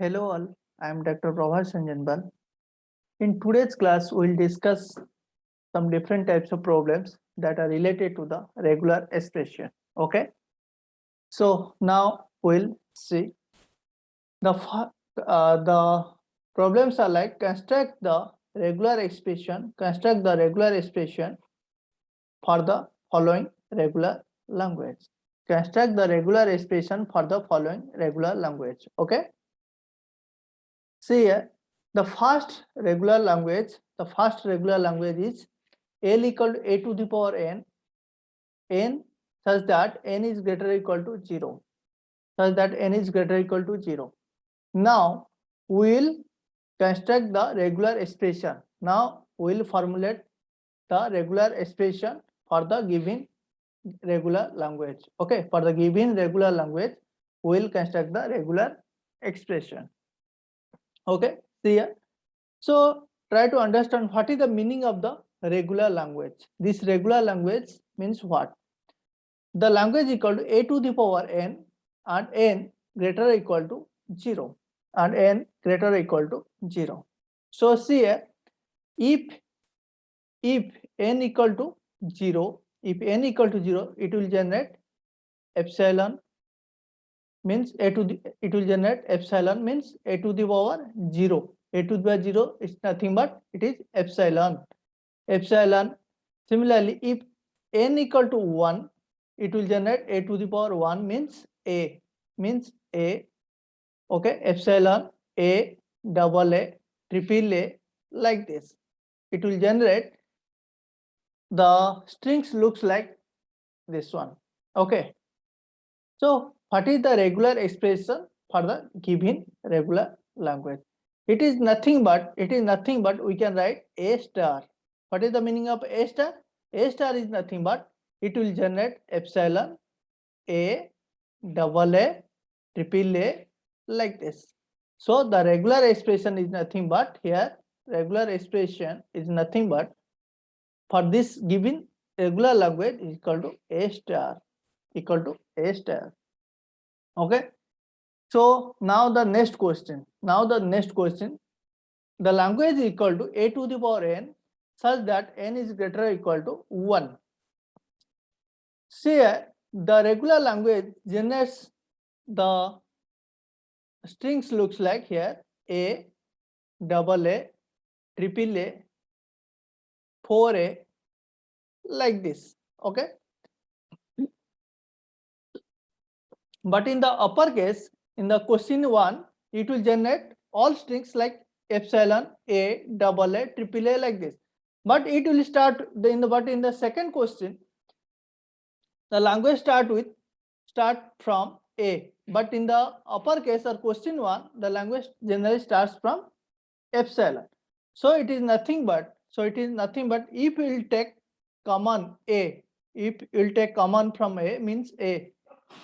Hello all, I am Dr. Prabhas Sanjanbal. In today's class, we will discuss some different types of problems that are related to the regular expression. Okay. So now we'll see the problems are like construct the regular expression for the following regular language. Construct the regular expression for the following regular language. Okay. See here, the first regular language is L equal to a to the power n such that n is greater or equal to 0. Now we will construct the regular expression. Now we will formulate the regular expression for the given regular language. Okay, for the given regular language, we will construct the regular expression. Okay, see here. So try to understand what is the meaning of the regular language. This regular language means what? The language equal to a to the power n and n greater or equal to 0 and n greater or equal to 0. So see here, if n equal to 0, it will generate epsilon means it will generate epsilon means a to the power 0. A to the power 0 is nothing but it is epsilon. Similarly, if n equal to 1, it will generate a to the power 1 means a. Okay, epsilon, a, double a, triple a, like this. It will generate the strings looks like this one. Okay. So what is the regular expression for the given regular language? It is nothing but we can write a star. What is the meaning of a star? A star is nothing but it will generate epsilon, a, double a, triple a, like this. So the regular expression is nothing but here for this given regular language is equal to a star. Okay. So now the next question. The language is equal to a to the power n such that n is greater or equal to 1. See, the regular language generates the strings looks like here a, double a, triple a, 4a, like this. Okay. But in the uppercase, in the question 1, it will generate all strings like epsilon, a, double a, triple a, like this. But it will start in the second question, the language start from a. But in the uppercase or question 1, the language generally starts from epsilon. So it is nothing but if we will take common a, from a means a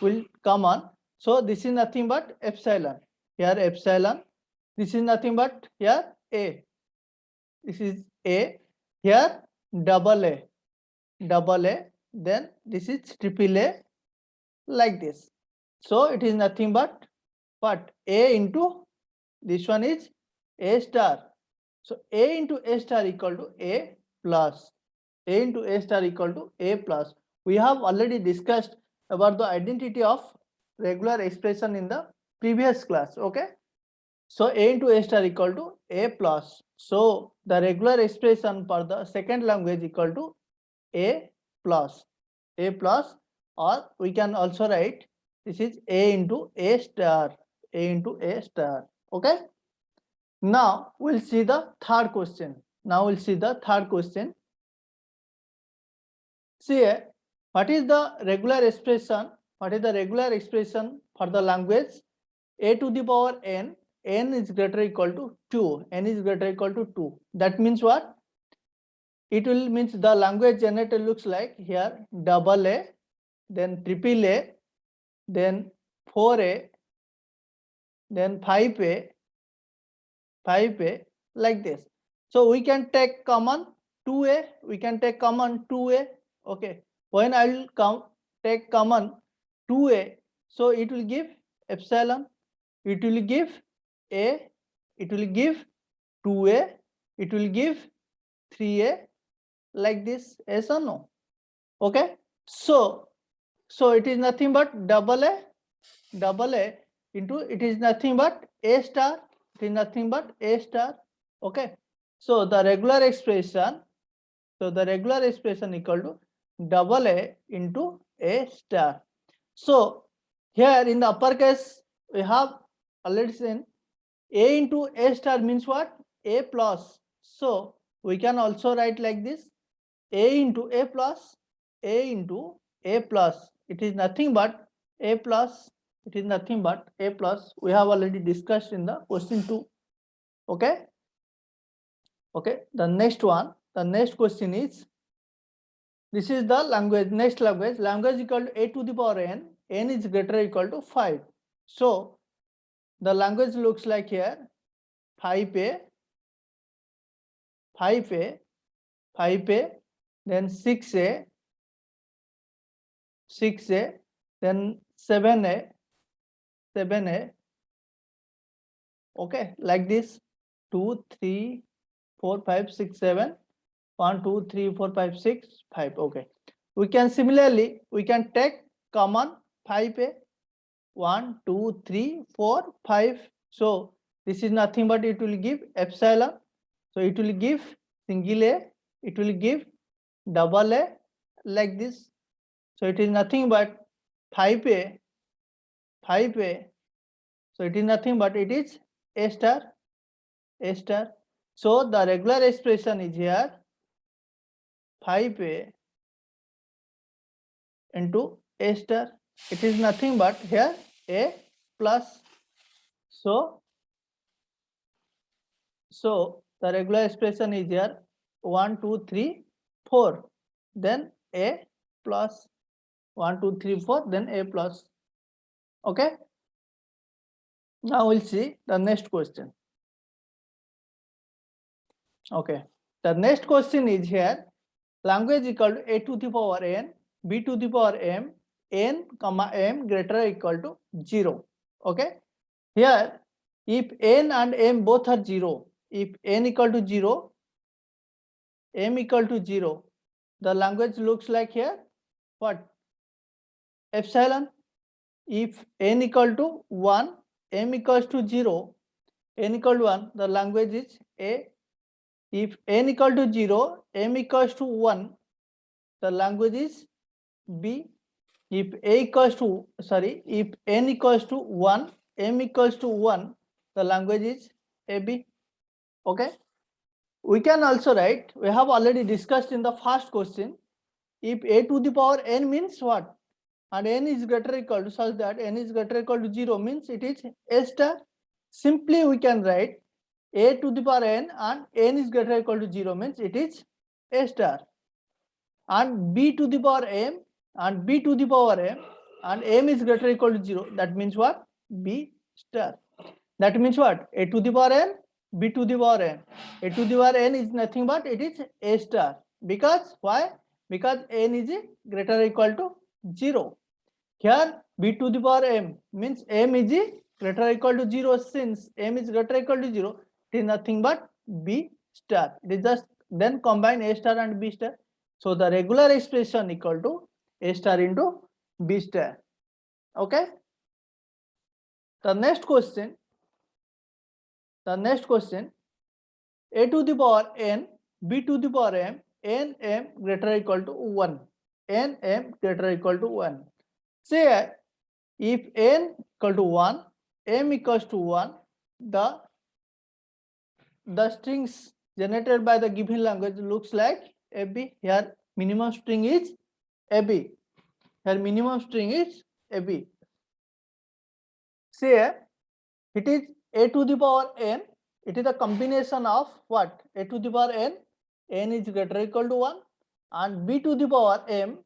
will come on. So this is nothing but epsilon. Here epsilon. This is nothing but here a. This is a. Here double a. Then this is triple a, like this. So it is nothing but a into this one is a star. So a into a star equal to a plus. We have already discussed about the identity of regular expression in the previous class. Okay. So a into a star equal to a plus. So the regular expression for the second language equal to a plus, or we can also write this is a into a star. Okay. Now we'll see the third question. See, what is the regular expression? for the language a to the power n is greater or equal to 2. That means what? It will means the language generator looks like here double a, then triple a, then 4a, then 5a, like this. So we can take common 2a. Okay. When I will take common 2a, so it will give epsilon. A, it will give 2A, it will give 3A, like this, yes or no? Okay, so it is nothing but double A into, it is nothing but A star, it is nothing but A star. Okay, so the regular expression equal to double A into A star. So here in the upper case we have already seen A into A star means what? A plus. So we can also write like this, A into A plus, A into A plus. It is nothing but A plus. It is nothing but A plus. We have already discussed in the question 2. Okay. Okay. The next one. The next question is, this is the language. Next language. Language equal to A to the power n. N is greater or equal to 5. So the language looks like here 5A, 5A, 5A, then 6A, 6A, then 7A, 7A. Okay, like this, 2, 3, 4, 5, 6, 7, 1, 2, 3, 4, 5, 6, 5. Okay, we can similarly, we can take common 5A, 1, 2, 3, 4, 5. So this is nothing but it will give epsilon. So it will give single A, it will give double A, like this. So it is nothing but 5A, 5A. So it is nothing but it is A star, A star. So the regular expression is here 5A into A star. It is nothing but here A plus. So the regular expression is here 1, 2, 3, 4. Then A plus 1, 2, 3, 4. Then A plus. Okay. Now we'll see the next question. Okay. The next question is here, language equal to A to the power n, B to the power m, n comma m greater or equal to 0. Okay. Here, if n and m both are 0, if n equal to 0, m equal to 0, the language looks like here, what? Epsilon. If n equal to 1, m equals to 0, n equal to 1, the language is A. If n equal to 0, m equals to 1, the language is B. If if n equals to 1, m equals to 1, the language is AB. Okay. We can also write, we have already discussed in the first question, if A to the power n means what? And n is greater or equal to such that n is greater or equal to 0 means it is A star. Simply we can write A to the power n and n is greater or equal to 0 means it is A star. And B to the power m and B to the power m and m is greater or equal to 0. That means what? B star. That means what? A to the power n, B to the power n. A to the power n is nothing but it is A star. Because why? Because n is greater or equal to 0. Here B to the power m means m is greater or equal to 0. Since m is greater or equal to 0, it is nothing but B star. It is just then combine A star and B star. So the regular expression equal to A star into B star. Okay. The next question, A to the power n, B to the power m, n m greater or equal to 1. N m greater or equal to 1. Say if n equal to 1, m equals to 1, the strings generated by the given language looks like AB. Here minimum string is AB. Here minimum string is AB. Say it is A to the power n. It is a combination of what? A to the power n, n is greater or equal to 1, and B to the power m,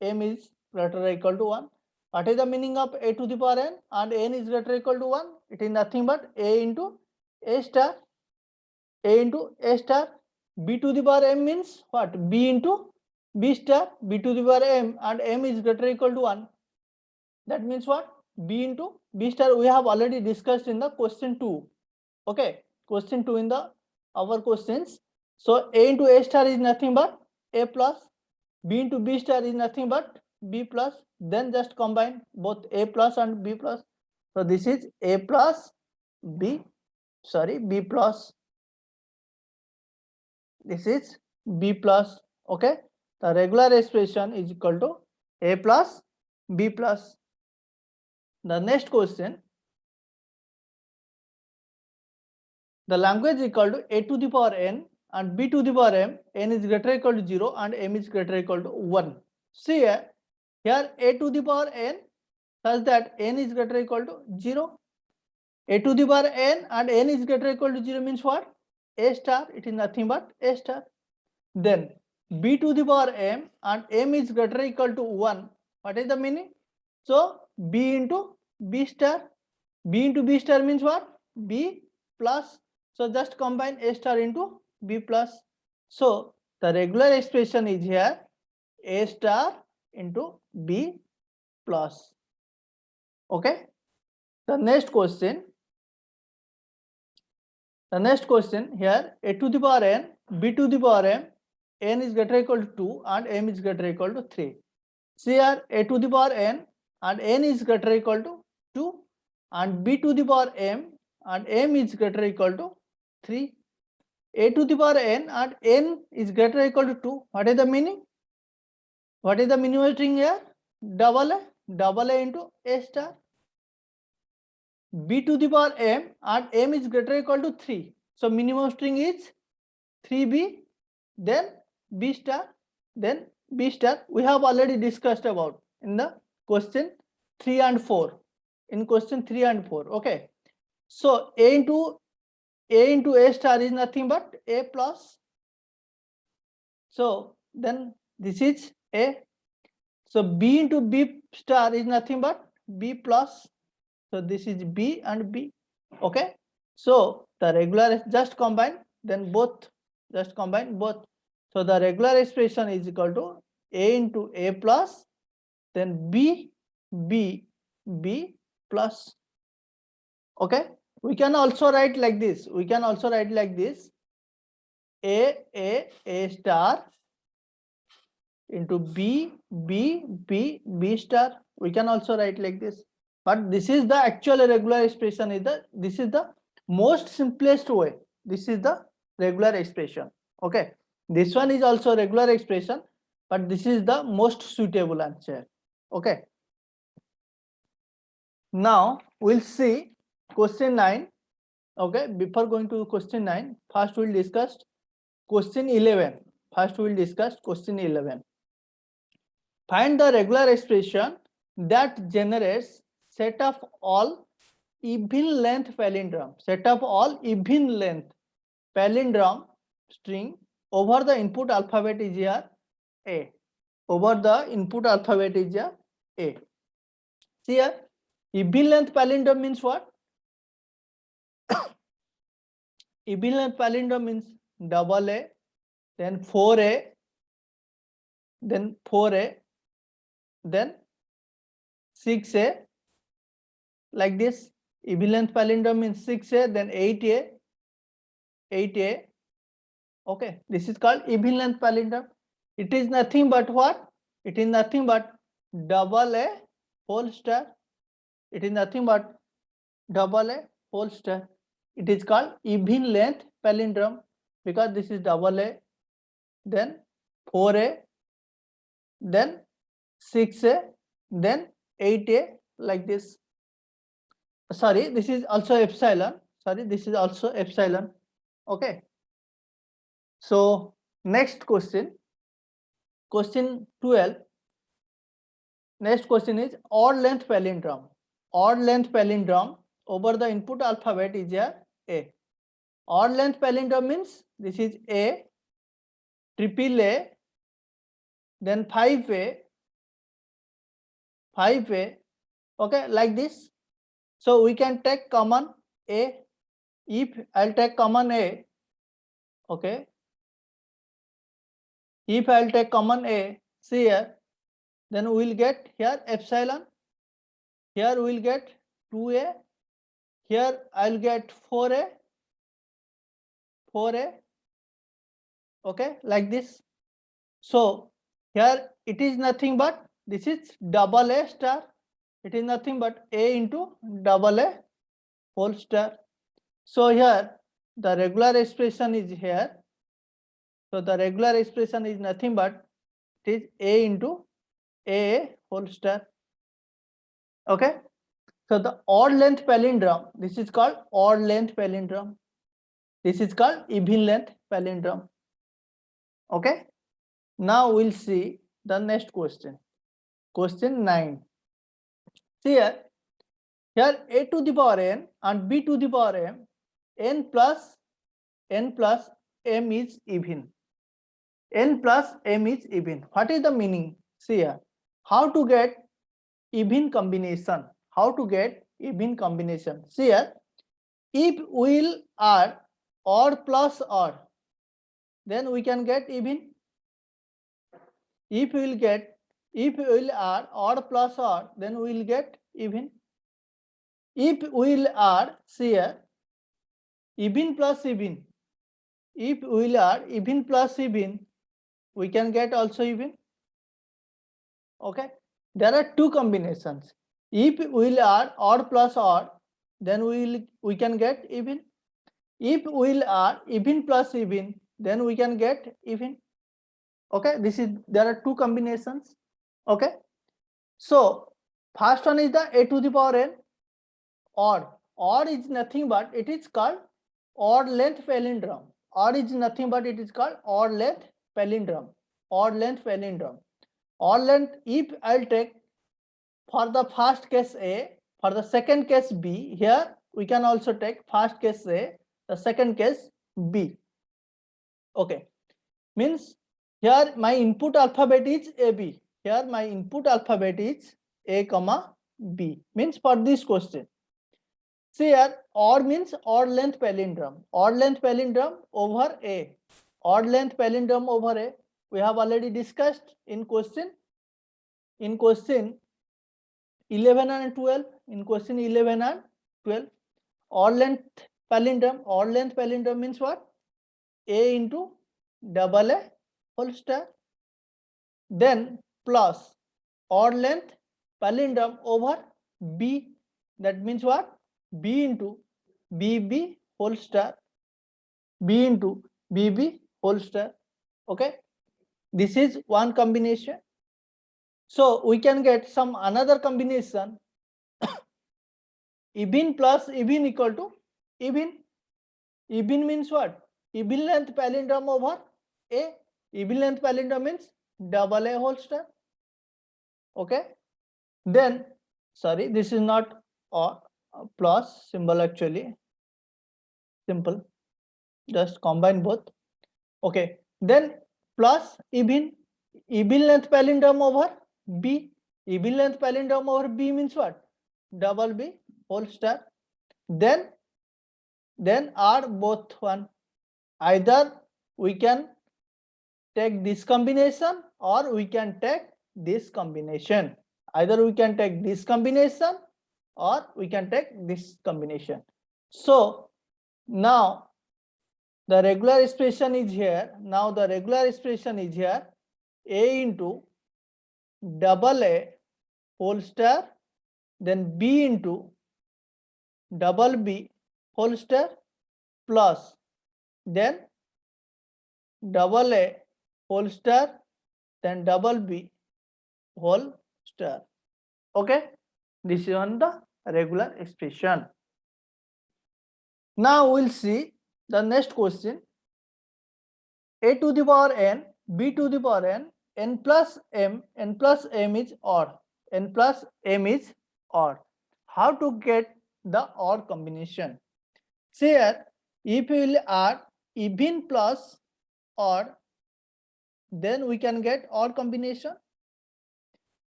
m is greater or equal to 1. What is the meaning of A to the power n and n is greater or equal to 1? It is nothing but A into A star. A into A star. B to the power m means what? B into B star. B to the power m and m is greater or equal to 1. That means what? B into B star. We have already discussed in the question 2. Okay, question 2 in the our questions. So A into A star is nothing but A plus, B into B star is nothing but B plus. Then just combine both A plus and B plus. So this is A plus B, sorry, B plus. This is B plus. Okay, the regular expression is equal to A plus B plus. The next question, the language is equal to A to the power n and B to the power m, n is greater or equal to 0 and m is greater or equal to 1. See here A to the power n such that n is greater or equal to 0. A to the power n and n is greater or equal to 0 means what? A star, it is nothing but A star. Then B to the power m and m is greater or equal to 1. What is the meaning? So B into B star. B into B star means what? B plus. So just combine A star into B plus. So the regular expression is here A star into B plus. Okay. The next question here, A to the power n, B to the power m, n is greater or equal to 2 and m is greater or equal to 3. See here A to the power n and n is greater or equal to 2 and B to the power m and m is greater or equal to 3. A to the power n and n is greater or equal to 2. What is the meaning? What is the minimum string here? Double A into A star. B to the power m and m is greater or equal to 3. So minimum string is 3b, then B star, then B star. We have already discussed about in the question 3 and 4. In question 3 and 4. Okay. So A into A star is nothing but A plus. So then this is A. So B into B star is nothing but B plus. So this is B and B. Okay. So the regular just combine, then both just combine both. So the regular expression is equal to A into A plus, then B plus. Okay. We can also write like this. A star into B star. We can also write like this. But this is the actual regular expression. This is the most simplest way. This is the regular expression. Okay. This one is also regular expression, but this is the most suitable answer. Okay. Now we'll see question 9. Okay. Before going to question 9, first we'll discuss question 11. Find the regular expression that generates set of all even length palindrome. String over the input alphabet is here A. See here, even length palindrome means what? Even length palindrome means double A, then 4A, then 4A, then 6A, like this. Even length palindrome means 6A, then 8A. Okay, this is called even length palindrome. It is nothing but what? It is nothing but double A whole star. It is nothing but double A whole star. It is called even length palindrome because this is double A, then 4A, then 6A, then 8A, like this. Sorry, this is also epsilon. Okay. So next question 12. Next question is odd length palindrome. Over the input alphabet is here A. Odd length palindrome means this is A, triple A, then 5A, okay, like this. So we can take common A. If I'll take common A, okay, if I'll take common A, see here, then we will get here epsilon, here we will get 2A, here I'll get 4A, 4a. Okay, like this. So here it is nothing but this is double A star. It is nothing but A into double A whole star. So here the regular expression is here. So the regular expression is nothing but it is A into A whole star. Okay. So the odd length palindrome, this is called odd length palindrome. This is called even length palindrome. Okay. Now we'll see the next question. Question 9. See here a to the power n and b to the power m, n plus m is even. N plus m is even. What is the meaning? See here, how to get even combination? How to get even combination? See here, if we'll add odd plus odd, then we can get even. If we'll add odd plus odd, then we'll get even. If we'll add, see here, even plus even. If we'll add even plus even, we can get also even. Okay, there are two combinations. If we'll add odd plus odd, then we can get even. If we'll add even plus even, then we can get even. Okay, there are two combinations. Okay, so first one is the a to the power n. Odd is nothing but it is called odd length palindrome. Odd is nothing but it is called odd length palindrome. Odd length palindrome. Odd length, if I'll take for the first case A, for the second case B, here we can also take first case A, the second case B. Okay, means here my input alphabet is AB. Here my input alphabet is A comma B. Means for this question. See here, odd means odd length palindrome. Odd length palindrome over A. Odd length palindrome over A. We have already discussed in question. In question 11 and 12. In question 11 and 12. Odd length palindrome. Odd length palindrome means what? A into double A whole star. Then plus odd length palindrome over B. That means what? B into BB whole star. B into BB whole star. Okay. This is one combination. So we can get some another combination. Even plus even equal to even. Even means what? Even length palindrome over A. Even length palindrome means double A whole star. Okay. Then, sorry, this is not plus symbol actually. Simple. Just combine both. Okay. Then plus even length palindrome over B. Even length palindrome over B means what? Double B whole star. Then are both one. Either we can take this combination or we can take this combination. Either we can take this combination or we can take this combination. So now the regular expression is here. Now the regular expression is here. A into double A whole star, then B into double B whole star plus then double A whole star, then double B whole star. Okay, this is on the regular expression. Now we'll see the next question. A to the power n, B to the power n, n plus m is odd. N plus m is odd. How to get the odd combination? See here, if we will add even plus odd, then we can get odd combination.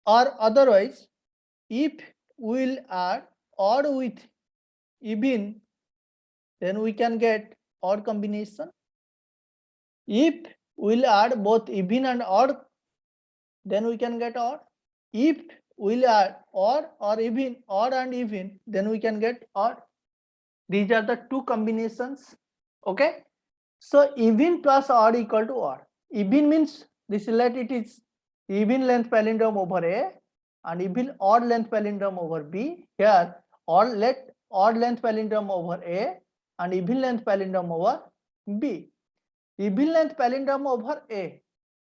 Or otherwise, if we will add odd with even, then we can get odd combination. If we'll add both even and odd, then we can get odd. If we'll add odd or even, odd and even, then we can get odd. These are the two combinations. Okay. So even plus odd equal to odd. Even means this let it is even length palindrome over A and even odd length palindrome over B. Here let odd length palindrome over A and even length palindrome over B. Even length palindrome over A.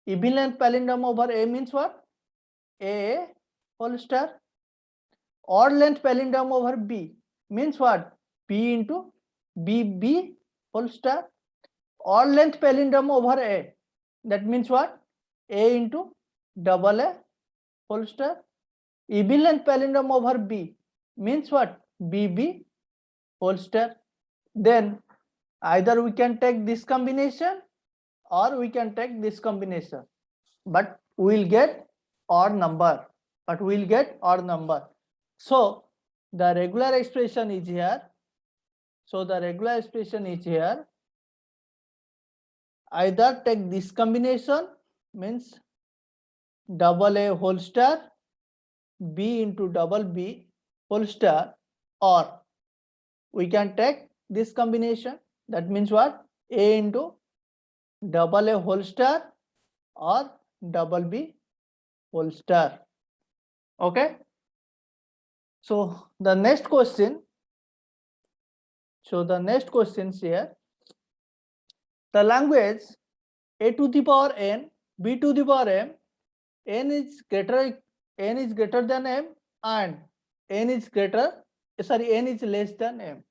Even length palindrome over A means what? A whole star. Odd length palindrome over B means what? B into B whole star. Odd length palindrome over A, that means what? A into double A whole star. Even length palindrome over B means what? BB whole star. Then either we can take this combination or we can take this combination, but we will get odd number. So the regular expression is here. Either take this combination, means double A whole star B into double B whole star, or we can take this combination, that means what? A into double A whole star or double B whole star. Okay. So the next question. Here, the language A to the power n, B to the power m, n is greater than m and n is less than m.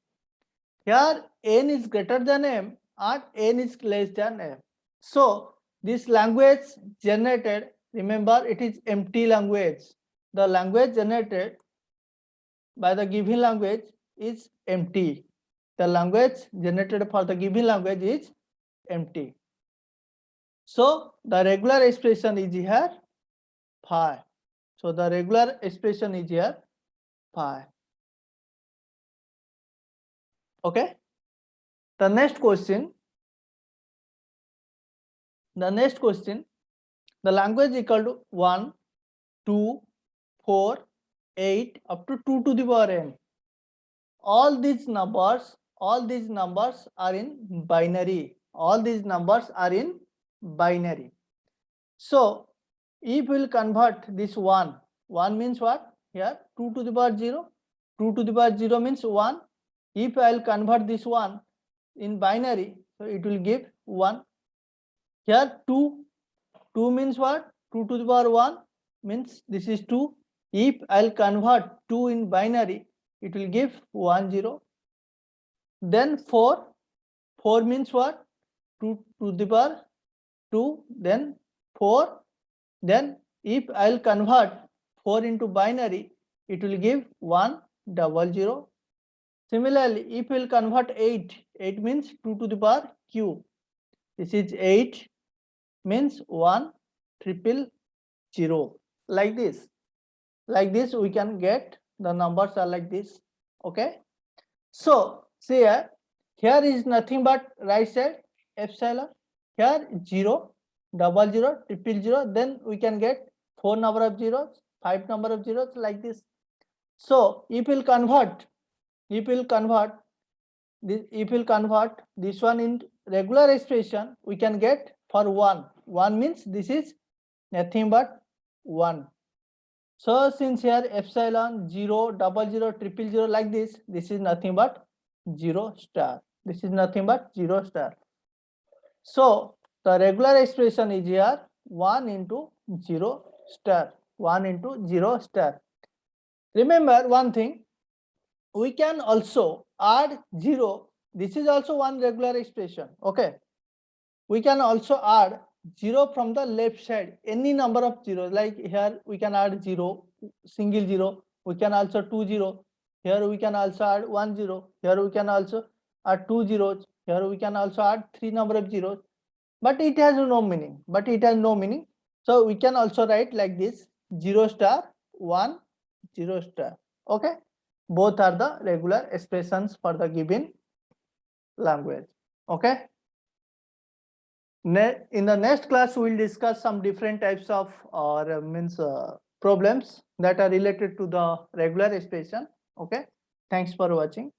Here n is greater than m and n is less than m. So this language generated, remember it is empty language. The language generated by the given language is empty. The language generated for the given language is empty. So the regular expression is here phi. So the regular expression is here phi. Okay. The next question, the language equal to 1, 2, 4, 8 up to 2 to the power n. All these numbers are in binary. So if we'll convert this 1 means what? Here 2 to the power 0. 2 to the power 0 means 1. If I'll convert this 1 in binary, so it will give 1. Here 2 means what? 2 to the power 1 means this is 2. If I'll convert 2 in binary, it will give 1 0. Then 4 means what? 2 to the power 2, then 4. Then if I'll convert 4 into binary, it will give 1 0. Similarly, if we'll convert 8 means 2 to the power q. This is 8 means 1 000. Like this we can get the numbers are like this. Okay. So see here is nothing but right side epsilon. Here 0, 000, 000. Then we can get 4 number of zeros, 5 number of zeros, like this. So if we'll convert this one in regular expression, we can get for 1 means this is nothing but 1. So since here epsilon 0, 00, 000, like this is nothing but 0 star. So the regular expression is here 1 into 0 star. Remember one thing, we can also add 0. This is also one regular expression. Okay. We can also add 0 from the left side, any number of zeros. Like here we can add 0, single 0. We can also 2 0. Here we can also add 1 0. Here we can also add 2 zeros. Here we can also add 3 number of zeros. But it has no meaning. So we can also write like this: 0 star, 1, 0 star. Okay. Both are the regular expressions for the given language. Okay. In the next class, we will discuss some different types of problems that are related to the regular expression. Okay. Thanks for watching.